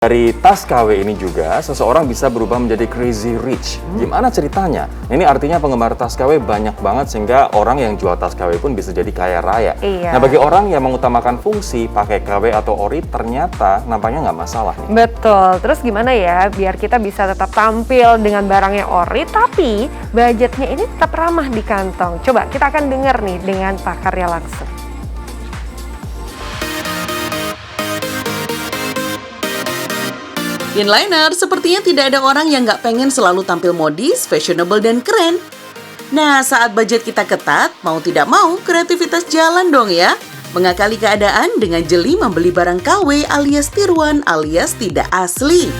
Dari tas KW ini juga, seseorang bisa berubah menjadi crazy rich. Gimana ceritanya? Ini artinya penggemar tas KW banyak banget sehingga orang yang jual tas KW pun bisa jadi kaya raya. Iya. Nah, bagi orang yang mengutamakan fungsi, pakai KW atau ori ternyata nampaknya nggak masalah nih. Betul, terus gimana ya biar kita bisa tetap tampil dengan barang yang ori tapi budgetnya ini tetap ramah di kantong. Coba kita akan dengar nih dengan pakarnya langsung. Inliner, sepertinya tidak ada orang yang nggak pengen selalu tampil modis, fashionable, dan keren. Nah, saat budget kita ketat, mau tidak mau, kreativitas jalan dong ya. Mengakali keadaan dengan jeli membeli barang KW alias tiruan alias tidak asli.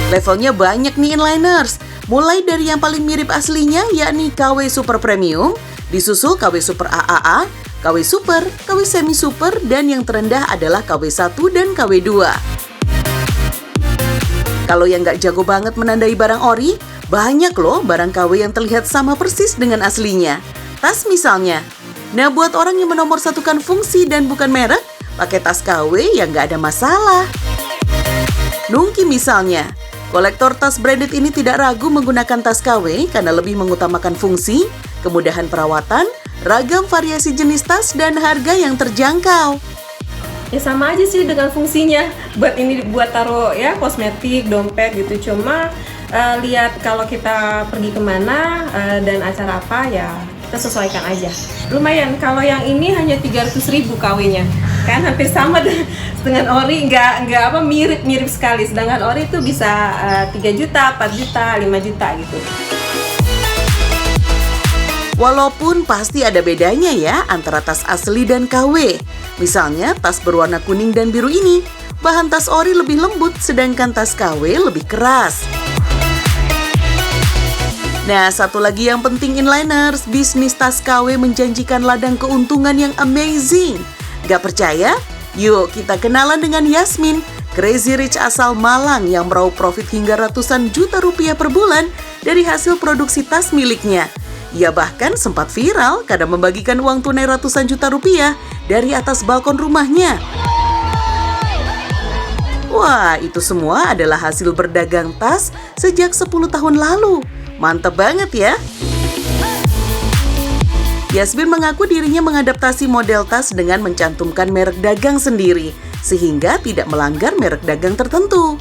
Levelnya banyak nih inliners, mulai dari yang paling mirip aslinya yakni KW Super Premium, disusul KW Super AAA, KW Super, KW Semi Super, dan yang terendah adalah KW 1 dan KW 2. Kalau yang nggak jago banget menandai barang ori, banyak loh barang KW yang terlihat sama persis dengan aslinya. Tas misalnya. Nah, buat orang yang menomorsatukan fungsi dan bukan merek, pakai tas KW yang nggak ada masalah. Nungki misalnya. Kolektor tas branded ini tidak ragu menggunakan tas KW karena lebih mengutamakan fungsi, kemudahan perawatan, ragam variasi jenis tas, dan harga yang terjangkau. Ya sama aja sih dengan fungsinya, buat taruh ya kosmetik, dompet gitu. Cuma lihat kalau kita pergi kemana dan acara apa ya kita sesuaikan aja. Lumayan, kalau yang ini hanya 300.000 KW-nya, kan hampir sama dengan ori, nggak mirip sekali. Sedangkan ori itu bisa 3 juta, 4 juta, 5 juta gitu. Walaupun pasti ada bedanya ya antara tas asli dan KW. Misalnya tas berwarna kuning dan biru ini, bahan tas ori lebih lembut sedangkan tas KW lebih keras. Nah, satu lagi yang penting inliners, bisnis tas KW menjanjikan ladang keuntungan yang amazing. Gak percaya? Yuk kita kenalan dengan Yasmin, crazy rich asal Malang yang meraup profit hingga ratusan juta rupiah per bulan dari hasil produksi tas miliknya. Ia bahkan sempat viral karena membagikan uang tunai ratusan juta rupiah dari atas balkon rumahnya. Wah, itu semua adalah hasil berdagang tas sejak 10 tahun lalu. Mantap banget ya. Yasmin mengaku dirinya mengadaptasi model tas dengan mencantumkan merek dagang sendiri, sehingga tidak melanggar merek dagang tertentu.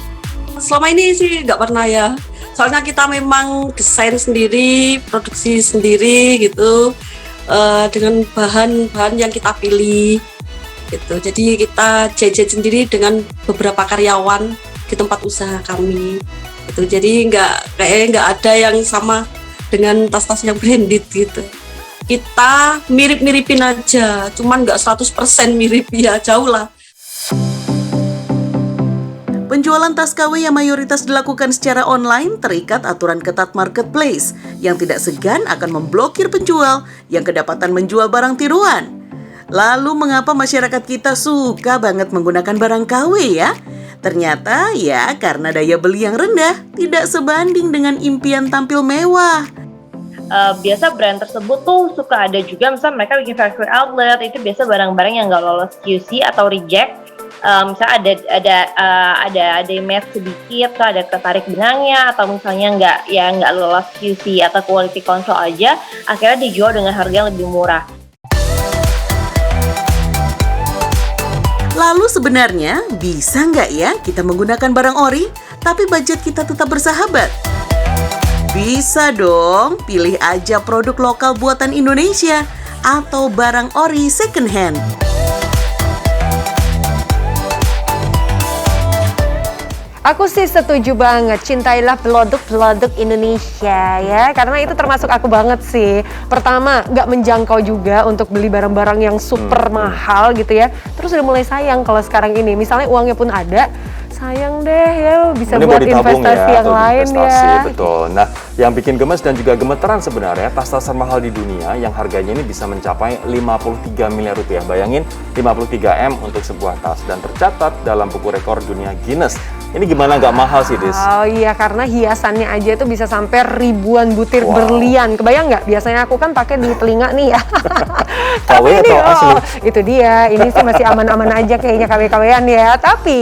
Selama ini sih nggak pernah ya. Soalnya kita memang desain sendiri, produksi sendiri gitu, dengan bahan-bahan yang kita pilih gitu. Jadi kita jahit sendiri dengan beberapa karyawan di tempat usaha kami gitu. Jadi nggak ada yang sama dengan tas-tas yang branded gitu. Kita mirip-miripin aja, cuman nggak 100% mirip ya, jauh lah. Penjualan tas KW yang mayoritas dilakukan secara online terikat aturan ketat marketplace yang tidak segan akan memblokir penjual yang kedapatan menjual barang tiruan. Lalu mengapa masyarakat kita suka banget menggunakan barang KW ya? Ternyata ya karena daya beli yang rendah tidak sebanding dengan impian tampil mewah. Biasa brand tersebut tuh suka ada juga misalnya mereka bikin factory outlet, itu biasa barang-barang yang nggak lolos QC atau reject. Misalnya ada match sedikit, so ada tertarik benangnya, atau misalnya nggak lolos QC atau quality control aja, akhirnya dijual dengan harga yang lebih murah. Lalu sebenarnya bisa nggak ya kita menggunakan barang ori, tapi budget kita tetap bersahabat? Bisa dong, pilih aja produk lokal buatan Indonesia atau barang ori second hand. Aku sih setuju banget, cintailah produk-produk Indonesia ya, karena itu termasuk aku banget sih. Pertama, nggak menjangkau juga untuk beli barang-barang yang super mahal gitu ya. Terus udah mulai sayang kalau sekarang ini, misalnya uangnya pun ada, sayang deh ya, bisa Ini buat ditabung investasi yang atau lain investasi, ya. Betul. Nah, yang bikin gemes dan juga gemeteran sebenarnya tas-tas termahal di dunia yang harganya ini bisa mencapai 53 miliar rupiah. Bayangin 53 M untuk sebuah tas dan tercatat dalam buku rekor dunia Guinness. Ini gimana nggak mahal sih, Dis? Oh iya, karena hiasannya aja itu bisa sampai ribuan butir berlian. Kebayang nggak? Biasanya aku kan pakai di telinga nih ya. KW atau asli? Itu dia, ini sih masih aman-aman aja kayaknya KW-KW-an ya. Tapi